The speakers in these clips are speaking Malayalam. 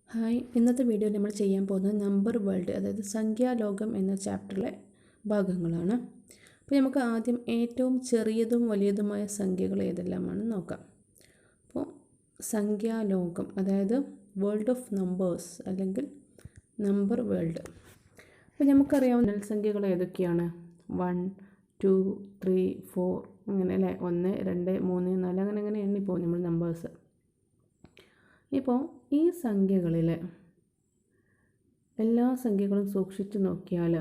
ഹായ്, ഇന്നത്തെ വീഡിയോയിൽ നമ്മൾ ചെയ്യാൻ പോകുന്നത് നമ്പർ വേൾഡ്, അതായത് സംഖ്യാലോകം എന്ന ചാപ്റ്ററിലെ ഭാഗങ്ങളാണ്. അപ്പോൾ നമുക്ക് ആദ്യം ഏറ്റവും ചെറിയതും വലിയതുമായ സംഖ്യകൾ ഏതെല്ലാമാണെന്ന് നോക്കാം. അപ്പോൾ സംഖ്യാലോകം, അതായത് വേൾഡ് ഓഫ് നമ്പേഴ്സ് അല്ലെങ്കിൽ നമ്പർ വേൾഡ്. അപ്പോൾ നമുക്കറിയാവുന്ന സംഖ്യകൾ ഏതൊക്കെയാണ്? 1, 2, 3, 4 അങ്ങനെ അല്ലേ, 1, 2, 3, 4 അങ്ങനെ എണ്ണിപ്പോകും നമ്മൾ നമ്പേഴ്സ്. ഇപ്പോൾ ഈ സംഖ്യകളിൽ എല്ലാ സംഖ്യകളും സൂക്ഷിച്ചു നോക്കിയാൽ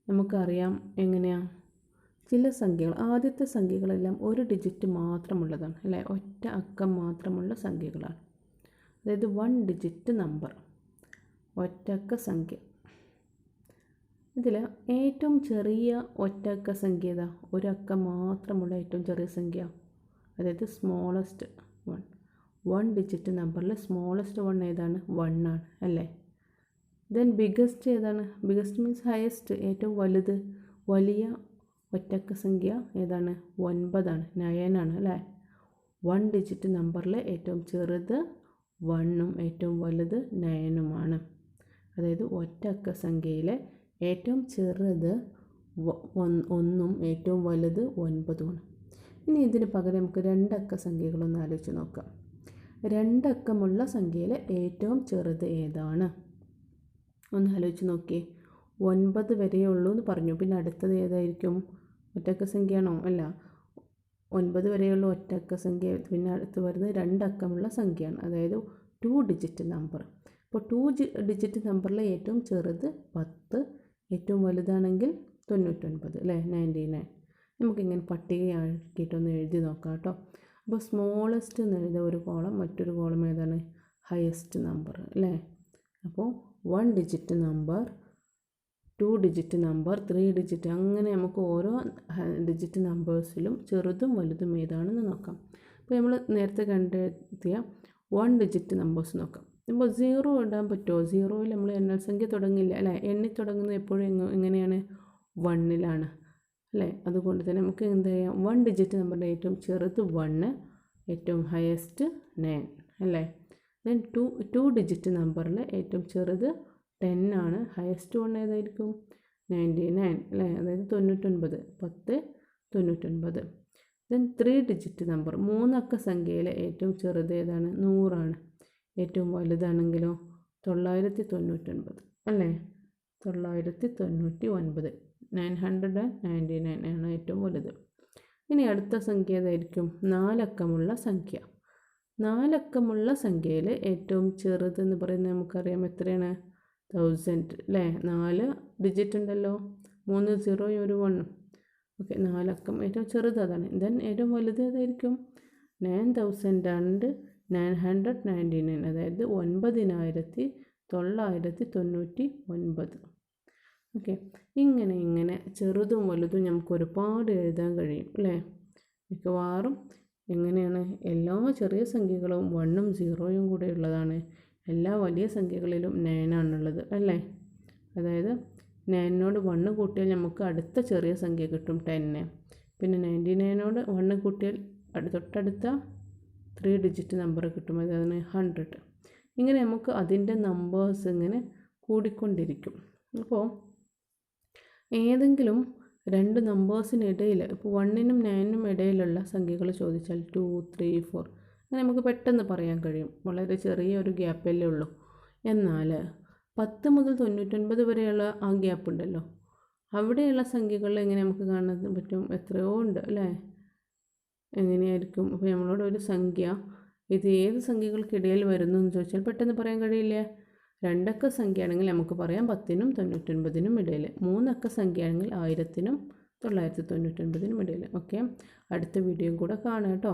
നമുക്കറിയാം എങ്ങനെയാണ്. ചില സംഖ്യകൾ, ആദ്യത്തെ സംഖ്യകളെല്ലാം ഒരു ഡിജിറ്റ് മാത്രമുള്ളതാണ് അല്ലേ, ഒറ്റ അക്കം മാത്രമുള്ള സംഖ്യകളാണ്. അതായത് 1 ഡിജിറ്റ് നമ്പർ, ഒറ്റക്ക സംഖ്യ. ഇതിൽ ഏറ്റവും ചെറിയ ഒറ്റക്ക സംഖ്യ ഏതാ? ഒരക്കം മാത്രമുള്ള ഏറ്റവും ചെറിയ സംഖ്യ, അതായത് സ്മോളസ്റ്റ് 1 ഡിജിറ്റ് നമ്പറിൽ സ്മോളസ്റ്റ് 1 ഏതാണ്? 1 ആണ് അല്ലേ. ദെൻ ബിഗസ്റ്റ് ഏതാണ്? ബിഗസ്റ്റ് മീൻസ് ഹയസ്റ്റ്, ഏറ്റവും വലുത്, വലിയ ഒറ്റക്ക സംഖ്യ ഏതാണ്? 9 ആണ്, 9 ആണ് അല്ലേ. 1 ഡിജിറ്റ് നമ്പറിൽ ഏറ്റവും ചെറുത് 1ഉം ഏറ്റവും വലുത് 9ഉമാണ്. അതായത് ഒറ്റക്ക സംഖ്യയിലെ ഏറ്റവും ചെറുത് 1ഉം ഏറ്റവും വലുത് 9ഉമാണ്. ഇനി ഇതിന് പകരം നമുക്ക് 2 അക്ക സംഖ്യകളൊന്ന് ആലോചിച്ച് നോക്കാം. 2 അക്കമുള്ള സംഖ്യയിലെ ഏറ്റവും ചെറുത് ഏതാണ്? ഒന്ന് ആലോചിച്ച് നോക്കിയേ. 9 വരെയേ ഉള്ളൂ എന്ന് പറഞ്ഞു, പിന്നെ അടുത്തത് ഏതായിരിക്കും? ഒറ്റക്ക സംഖ്യയാണോ? അല്ല, 9 വരെയുള്ള ഒറ്റക്ക സംഖ്യ. പിന്നെ അടുത്ത് വരുന്നത് 2 അക്കമുള്ള സംഖ്യയാണ്, അതായത് 2 ഡിജിറ്റ് നമ്പർ. അപ്പോൾ 2 ഡിജിറ്റ് നമ്പറിലെ ഏറ്റവും ചെറുത് 10, ഏറ്റവും വലുതാണെങ്കിൽ 99 അല്ലേ, 99. നമുക്കിങ്ങനെ പട്ടികയാക്കിയിട്ടൊന്ന് എഴുതി നോക്കാം കേട്ടോ. അപ്പോൾ സ്മോളസ്റ്റ് എന്ന് എഴുതുക ഒരു കോളം, മറ്റൊരു കോളം ഏതാണ്? ഹയസ്റ്റ് നമ്പർ അല്ലേ. അപ്പോൾ 1 digit number, 2 digit number, 3 digit, അങ്ങനെ നമുക്ക് ഓരോ ഡിജിറ്റ് നമ്പേഴ്സിലും ചെറുതും വലുതും ഏതാണെന്ന് നോക്കാം. അപ്പോൾ നമ്മൾ നേരത്തെ കണ്ടെത്തിയ 1 ഡിജിറ്റ് നമ്പേഴ്സ് നോക്കാം. ഇപ്പോൾ 0 ഇടാൻ പറ്റുമോ? 0യിൽ നമ്മൾ എണ്ണൽ സംഖ്യ തുടങ്ങില്ല അല്ലേ. എണ്ണി തുടങ്ങുന്നത് എപ്പോഴും എങ്ങനെയാണ്? 1ലാണ് അല്ലേ. അതുകൊണ്ട് തന്നെ നമുക്ക് എന്ത് ചെയ്യാം? 1 ഡിജിറ്റ് നമ്പറിൻ്റെ ഏറ്റവും ചെറുത് 1, ഏറ്റവും ഹയസ്റ്റ് 9 അല്ലേ. ദെൻ 2 ഡിജിറ്റ് നമ്പറിൽ ഏറ്റവും ചെറുത് 10 ആണ്, ഹയസ്റ്റ് 1 ഏതായിരിക്കും? 99 അല്ലേ, അതായത് 99, 10, 99. ദെൻ 3 ഡിജിറ്റ് നമ്പർ, 3 അക്ക സംഖ്യയിലെ ഏറ്റവും ചെറുത് ഏതാണ്? 100 ആണ്. ഏറ്റവും വലുതാണെങ്കിലോ? 999 അല്ലേ, 999, 999 ആണ് ഏറ്റവും വലുത്. ഇനി അടുത്ത സംഖ്യ ഏതായിരിക്കും? 4 അക്കമുള്ള സംഖ്യ. 4 അക്കമുള്ള സംഖ്യയിൽ ഏറ്റവും ചെറുതെന്ന് പറയുന്നത് നമുക്കറിയാം എത്രയാണ്? 1000 അല്ലേ. 4 ഡിജിറ്റ് ഉണ്ടല്ലോ, 3 0 1 1. ഓക്കെ, 4 അക്കം ഏറ്റവും ചെറുത് അതാണ്. ദെൻ ഏറ്റവും വലുത് ഏതായിരിക്കും? 9999, അതായത് 9999. ഓക്കെ, ഇങ്ങനെ ചെറുതും വലുതും നമുക്ക് ഒരുപാട് എഴുതാൻ കഴിയും അല്ലേ. മിക്കവാറും എങ്ങനെയാണ്? എല്ലാ ചെറിയ സംഖ്യകളും 1ഉം 0യും കൂടെ ഉള്ളതാണ്. എല്ലാ വലിയ സംഖ്യകളിലും 9 ആണുള്ളത് അല്ലേ. അതായത് 9നോട് 1 കൂട്ടിയാൽ നമുക്ക് അടുത്ത ചെറിയ സംഖ്യ കിട്ടും 10. പിന്നെ 99നോട് 1 കൂട്ടിയാൽ തൊട്ടടുത്ത 3 ഡിജിറ്റ് നമ്പർ കിട്ടും, അതാണ് 100. ഇങ്ങനെ നമുക്ക് അതിൻ്റെ നമ്പേഴ്സ് ഇങ്ങനെ കൂടിക്കൊണ്ടിരിക്കും. അപ്പോൾ ഏതെങ്കിലും 2 നമ്പേഴ്സിനിടയിൽ, ഇപ്പോൾ 1നും 9നും ഇടയിലുള്ള സംഖ്യകൾ ചോദിച്ചാൽ 2, 3, 4 അങ്ങനെ നമുക്ക് പെട്ടെന്ന് പറയാൻ കഴിയും. വളരെ ചെറിയ ഒരു ഗ്യാപ്പല്ലേ ഉള്ളൂ. എന്നാൽ 10 മുതൽ 99 വരെയുള്ള ആ ഗ്യാപ്പ് ഉണ്ടല്ലോ, അവിടെയുള്ള സംഖ്യകളിൽ എങ്ങനെ നമുക്ക് കാണാൻ പറ്റും? എത്രയോ ഉണ്ട് അല്ലേ. എങ്ങനെയായിരിക്കും? അപ്പോൾ നമ്മളോട് ഒരു സംഖ്യ, ഇത് ഏത് സംഖ്യകൾക്കിടയിൽ വരുന്നു എന്ന് ചോദിച്ചാൽ പെട്ടെന്ന് പറയാൻ കഴിയില്ലേ. 2 അക്ക സംഖ്യ ആണെങ്കിൽ നമുക്ക് പറയാം 10നും 99നും ഇടയിൽ. 3 അക്ക സംഖ്യ ആണെങ്കിൽ 1000നും 999നും ഇടയിൽ. ഓക്കെ, അടുത്ത വീഡിയോയും കൂടെ കാണാം കേട്ടോ.